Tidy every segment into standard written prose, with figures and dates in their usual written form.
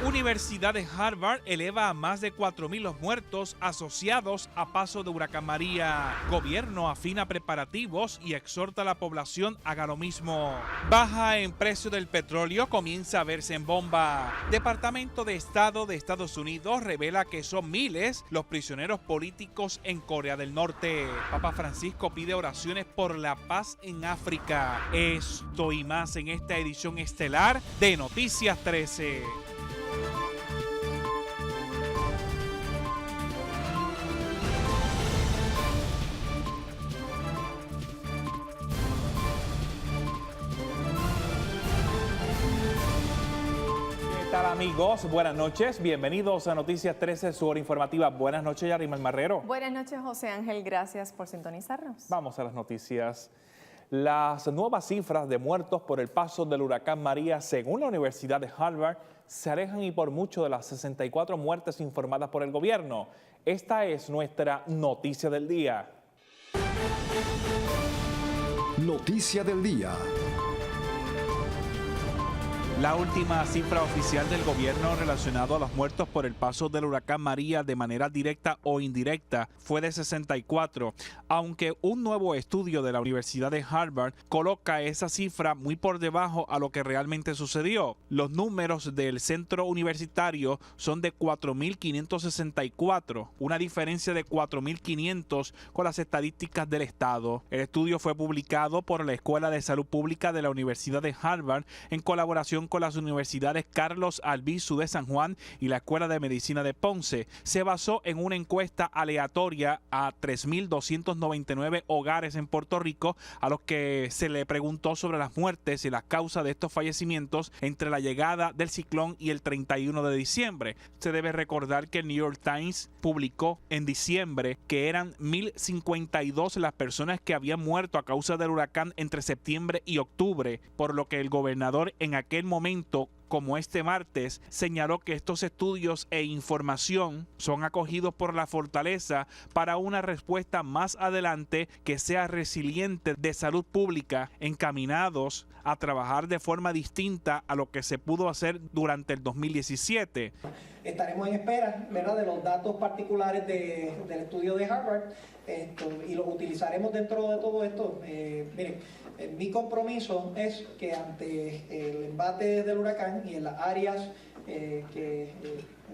Universidad de Harvard eleva a más de 4.000 los muertos asociados a paso de huracán María. Gobierno afina preparativos y exhorta a la población a haga lo mismo. Baja en precio del petróleo comienza a verse en bomba. Departamento de Estado de Estados Unidos revela que son miles los prisioneros políticos en Corea del Norte. Papa Francisco pide oraciones por la paz en África. Esto y más en esta edición estelar de Noticias 13. ¿Qué tal, amigos? Buenas noches. Bienvenidos a Noticias 13, su hora informativa. Buenas noches, Yarimar Marrero. Buenas noches, José Ángel. Gracias por sintonizarnos. Vamos a las noticias. Las nuevas cifras de muertos por el paso del huracán María, según la Universidad de Harvard, se alejan y por mucho de las 64 muertes informadas por el gobierno. Esta es nuestra noticia del día. Noticia del día. La última cifra oficial del gobierno relacionado a los muertos por el paso del huracán María de manera directa o indirecta fue de 64, aunque un nuevo estudio de la Universidad de Harvard coloca esa cifra muy por debajo a lo que realmente sucedió. Los números del centro universitario son de 4.564, una diferencia de 4.500 con las estadísticas del estado. El estudio fue publicado por la Escuela de Salud Pública de la Universidad de Harvard en colaboración con las universidades Carlos Albizu de San Juan y la Escuela de Medicina de Ponce. Se basó en una encuesta aleatoria a 3.299 hogares en Puerto Rico, a los que se le preguntó sobre las muertes y las causas de estos fallecimientos entre la llegada del ciclón y el 31 de diciembre. Se debe recordar que el New York Times publicó en diciembre que eran 1.052 las personas que habían muerto a causa del huracán entre septiembre y octubre, por lo que el gobernador en aquel momento, como este martes, señaló que estos estudios e información son acogidos por la fortaleza para una respuesta más adelante que sea resiliente de salud pública, encaminados a trabajar de forma distinta a lo que se pudo hacer durante el 2017. Estaremos en espera, ¿verdad?, de los datos particulares del estudio de Harvard y los utilizaremos dentro de todo esto. Miren, mi compromiso es que ante el embate del huracán y en las áreas que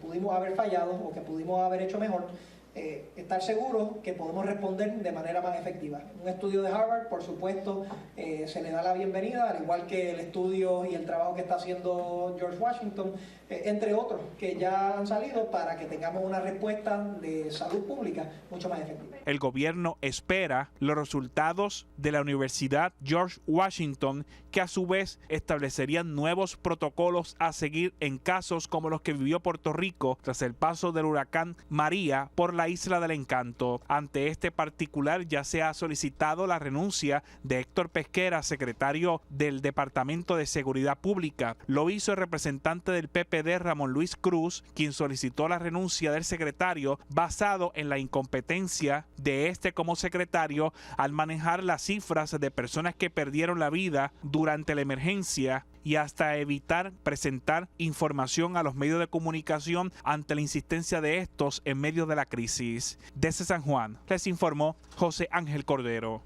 pudimos haber fallado o que pudimos haber hecho mejor, estar seguros que podemos responder de manera más efectiva. Un estudio de Harvard, por supuesto, se le da la bienvenida, al igual que el estudio y el trabajo que está haciendo George Washington, entre otros, que ya han salido para que tengamos una respuesta de salud pública mucho más efectiva. El gobierno espera los resultados de la Universidad George Washington, que a su vez establecerían nuevos protocolos a seguir en casos como los que vivió Puerto Rico tras el paso del huracán María por la Isla del Encanto. Ante este particular ya se ha solicitado la renuncia de Héctor Pesquera, secretario del Departamento de Seguridad Pública. Lo hizo el representante del PPD, Ramón Luis Cruz, quien solicitó la renuncia del secretario basado en la incompetencia de este como secretario al manejar las cifras de personas que perdieron la vida durante la emergencia y hasta evitar presentar información a los medios de comunicación ante la insistencia de estos en medio de la crisis. Desde San Juan, les informó José Ángel Cordero.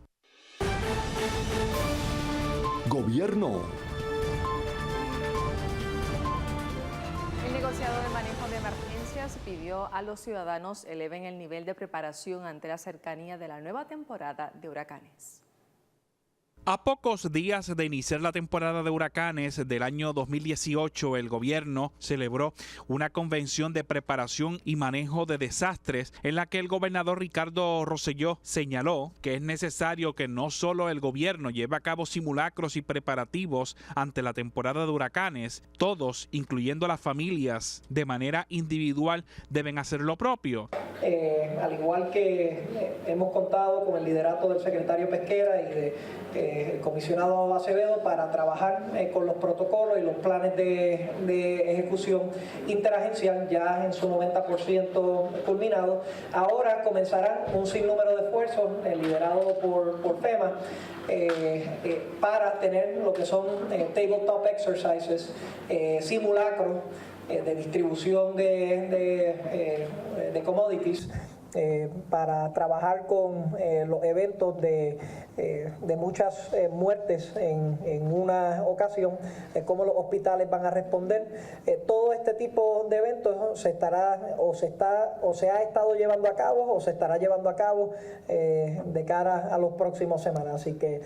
Gobierno. El negociado de manejo de emergencias pidió a los ciudadanos eleven el nivel de preparación ante la cercanía de la nueva temporada de huracanes. A pocos días de iniciar la temporada de huracanes del año 2018, el gobierno celebró una convención de preparación y manejo de desastres en la que el gobernador Ricardo Rosselló señaló que es necesario que no solo el gobierno lleve a cabo simulacros y preparativos ante la temporada de huracanes, todos, incluyendo las familias, de manera individual deben hacer lo propio. al igual que hemos contado con el liderato del secretario Pesquera y del comisionado Acevedo para trabajar con los protocolos y los planes de ejecución interagencial ya en su 90% culminado. Ahora comenzarán un sinnúmero de esfuerzos liderados por FEMA para tener lo que son tabletop exercises, simulacros de distribución de commodities, para trabajar con los eventos de muchas muertes en una ocasión, cómo los hospitales van a responder. Todo este tipo de eventos se ha estado llevando a cabo o se estará llevando a cabo de cara a los próximos semanas. Así que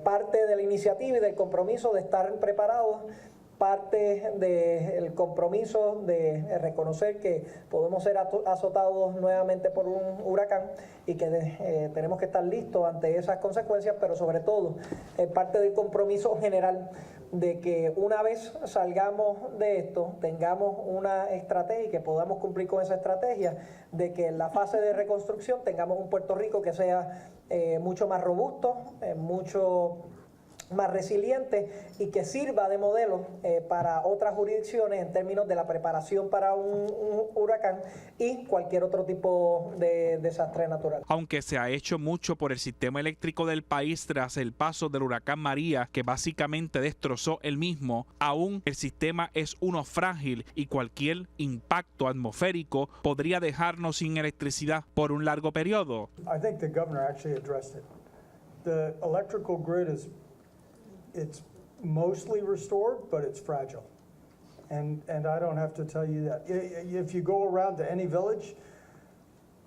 parte de la iniciativa y del compromiso de estar preparados, parte del compromiso de reconocer que podemos ser azotados nuevamente por un huracán y que tenemos que estar listos ante esas consecuencias, pero sobre todo parte del compromiso general de que una vez salgamos de esto tengamos una estrategia y que podamos cumplir con esa estrategia, de que en la fase de reconstrucción tengamos un Puerto Rico que sea mucho más robusto, mucho más resiliente y que sirva de modelo para otras jurisdicciones en términos de la preparación para un huracán y cualquier otro tipo de desastre natural. Aunque se ha hecho mucho por el sistema eléctrico del país tras el paso del huracán María, que básicamente destrozó el mismo, aún el sistema es uno frágil y cualquier impacto atmosférico podría dejarnos sin electricidad por un largo periodo. I think the governor actually addressed it. The electrical grid it's mostly restored, but it's fragile. And I don't have to tell you that. If you go around to any village,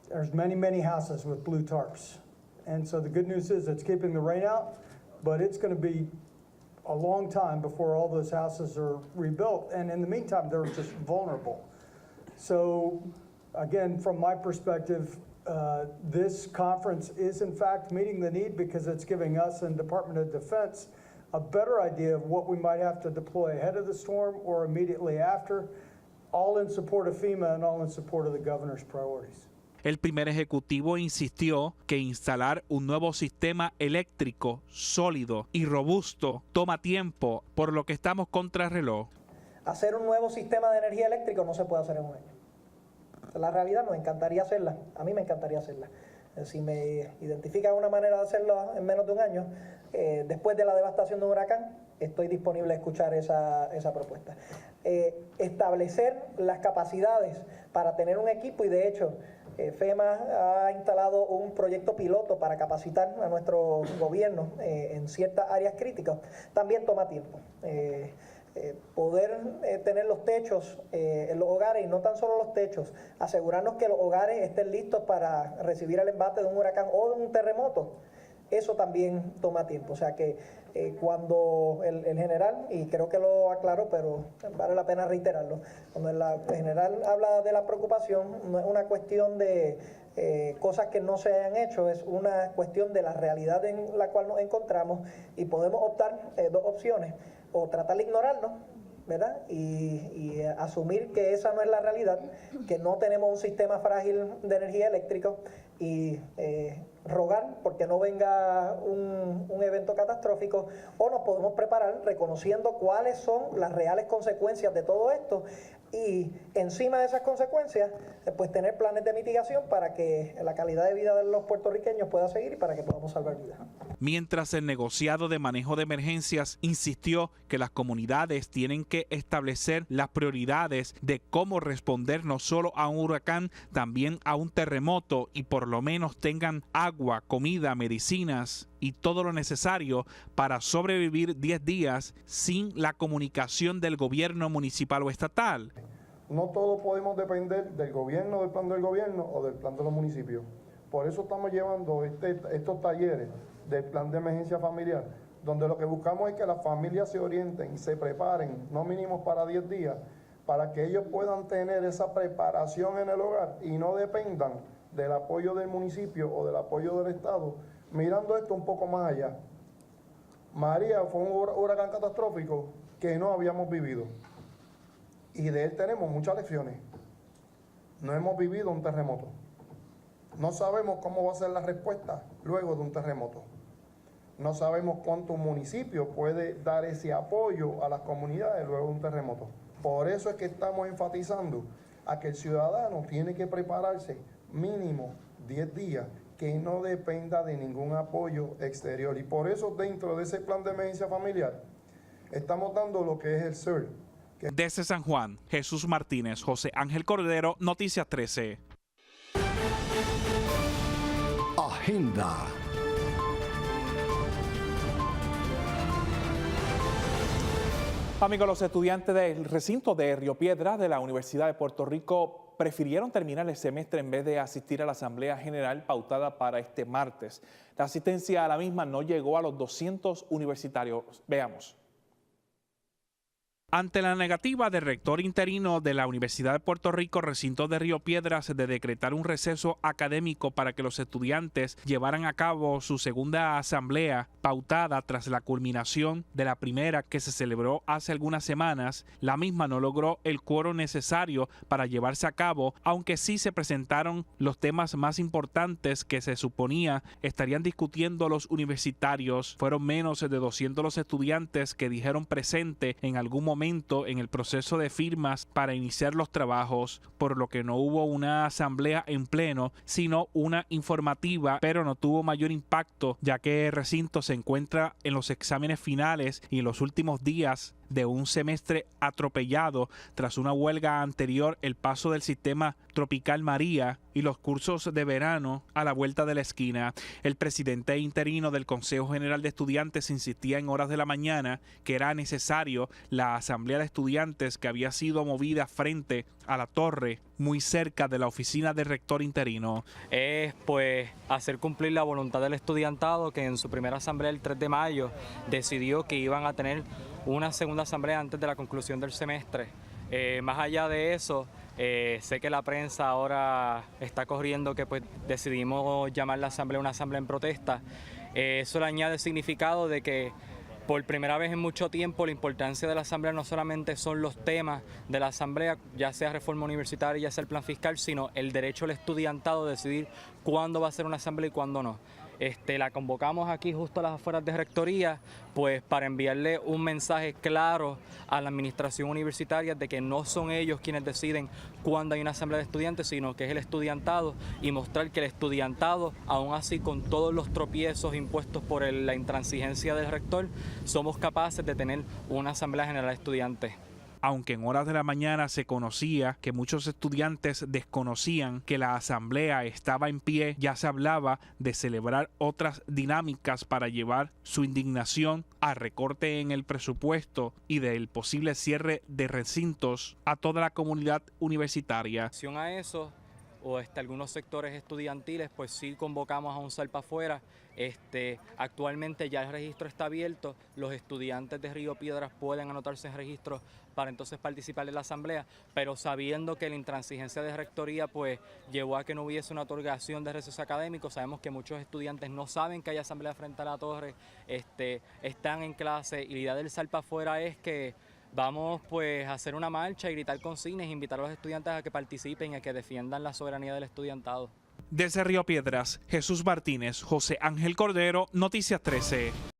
there's many houses with blue tarps. And so the good news is it's keeping the rain out, but it's going to be a long time before all those houses are rebuilt. And in the meantime, they're just vulnerable. So again, from my perspective, this conference is in fact meeting the need because it's giving us and Department of Defense a better idea of what we might have to deploy ahead of the storm or immediately after, all in support of FEMA and all in support of the governor's priorities. El primer ejecutivo insistió que instalar un nuevo sistema eléctrico sólido y robusto toma tiempo, por lo que estamos contrarreloj. Hacer un nuevo sistema de energía eléctrica no se puede hacer en un año. La realidad nos encantaría hacerla, a mí me encantaría hacerla. Si me identifican una manera de hacerlo en menos de un año, después de la devastación de un huracán, estoy disponible a escuchar esa propuesta. Establecer las capacidades para tener un equipo y de hecho FEMA ha instalado un proyecto piloto para capacitar a nuestro gobierno en ciertas áreas críticas, también toma tiempo. Poder tener los techos en los hogares y no tan solo los techos, asegurarnos que los hogares estén listos para recibir el embate de un huracán o de un terremoto, eso también toma tiempo. O sea que cuando el general, y creo que lo aclaró, pero vale la pena reiterarlo, cuando el general habla de la preocupación, no es una cuestión de cosas que no se hayan hecho, es una cuestión de la realidad en la cual nos encontramos y podemos optar dos opciones: o tratar de ignorarlo, ¿verdad? Y asumir que esa no es la realidad, que no tenemos un sistema frágil de energía eléctrica y rogar porque no venga un evento catastrófico, o nos podemos preparar reconociendo cuáles son las reales consecuencias de todo esto y encima de esas consecuencias pues tener planes de mitigación para que la calidad de vida de los puertorriqueños pueda seguir y para que podamos salvar vidas. Mientras el negociado de manejo de emergencias insistió que las comunidades tienen que establecer las prioridades de cómo responder no solo a un huracán, también a un terremoto, y por lo menos tengan agua, comida, medicinas y todo lo necesario para sobrevivir 10 días sin la comunicación del gobierno municipal o estatal. No todos podemos depender del gobierno, del plan del gobierno o del plan de los municipios. Por eso estamos llevando estos talleres del plan de emergencia familiar, donde lo que buscamos es que las familias se orienten y se preparen, no mínimo para 10 días, para que ellos puedan tener esa preparación en el hogar y no dependan del apoyo del municipio o del apoyo del Estado. Mirando esto un poco más allá, María fue un huracán catastrófico que no habíamos vivido y de él tenemos muchas lecciones. No hemos vivido un terremoto. No sabemos cómo va a ser la respuesta luego de un terremoto. No sabemos cuánto un municipio puede dar ese apoyo a las comunidades luego de un terremoto. Por eso es que estamos enfatizando a que el ciudadano tiene que prepararse mínimo 10 días, que no dependa de ningún apoyo exterior. Y por eso dentro de ese plan de emergencia familiar estamos dando lo que es el CERT. Desde San Juan, Jesús Martínez, José Ángel Cordero, Noticias 13. Agenda. Amigos, los estudiantes del recinto de Río Piedras de la Universidad de Puerto Rico prefirieron terminar el semestre en vez de asistir a la Asamblea General pautada para este martes. La asistencia a la misma no llegó a los 200 universitarios. Veamos. Ante la negativa del rector interino de la Universidad de Puerto Rico, recinto de Río Piedras, de decretar un receso académico para que los estudiantes llevaran a cabo su segunda asamblea pautada tras la culminación de la primera que se celebró hace algunas semanas, la misma no logró el quórum necesario para llevarse a cabo, aunque sí se presentaron los temas más importantes que se suponía estarían discutiendo los universitarios. Fueron menos de 200 los estudiantes que dijeron presente en algún momento en el proceso de firmas para iniciar los trabajos, por lo que no hubo una asamblea en pleno, sino una informativa, pero no tuvo mayor impacto, ya que el recinto se encuentra en los exámenes finales y en los últimos días de un semestre atropellado tras una huelga anterior, el paso del sistema tropical María y los cursos de verano a la vuelta de la esquina. El presidente interino del Consejo General de Estudiantes insistía en horas de la mañana que era necesario la asamblea de estudiantes que había sido movida frente a la torre muy cerca de la oficina del rector interino. Es pues hacer cumplir la voluntad del estudiantado, que en su primera asamblea el 3 de mayo decidió que iban a tener una segunda asamblea antes de la conclusión del semestre. Más allá de eso, sé que la prensa ahora está corriendo que pues decidimos llamar la asamblea una asamblea en protesta. Eso le añade significado de que por primera vez en mucho tiempo la importancia de la asamblea no solamente son los temas de la asamblea, ya sea reforma universitaria, ya sea el plan fiscal, sino el derecho al estudiantado a decidir cuándo va a ser una asamblea y cuándo no. La convocamos aquí justo a las afueras de Rectoría, pues para enviarle un mensaje claro a la administración universitaria de que no son ellos quienes deciden cuándo hay una asamblea de estudiantes, sino que es el estudiantado, y mostrar que el estudiantado, aún así con todos los tropiezos impuestos por la intransigencia del rector, somos capaces de tener una asamblea general de estudiantes. Aunque en horas de la mañana se conocía que muchos estudiantes desconocían que la asamblea estaba en pie, ya se hablaba de celebrar otras dinámicas para llevar su indignación a recorte en el presupuesto y del posible cierre de recintos a toda la comunidad universitaria. A eso, o algunos sectores estudiantiles, pues sí convocamos a un sal para afuera. Actualmente ya el registro está abierto, los estudiantes de Río Piedras pueden anotarse en registro para entonces participar en la asamblea, pero sabiendo que la intransigencia de Rectoría pues llevó a que no hubiese una otorgación de receso académico. Sabemos que muchos estudiantes no saben que hay asamblea frente a la torre, están en clase, y la idea del sal para afuera es que vamos pues a hacer una marcha y gritar consignas, invitar a los estudiantes a que participen y a que defiendan la soberanía del estudiantado. Desde Río Piedras, Jesús Martínez, José Ángel Cordero, Noticias 13.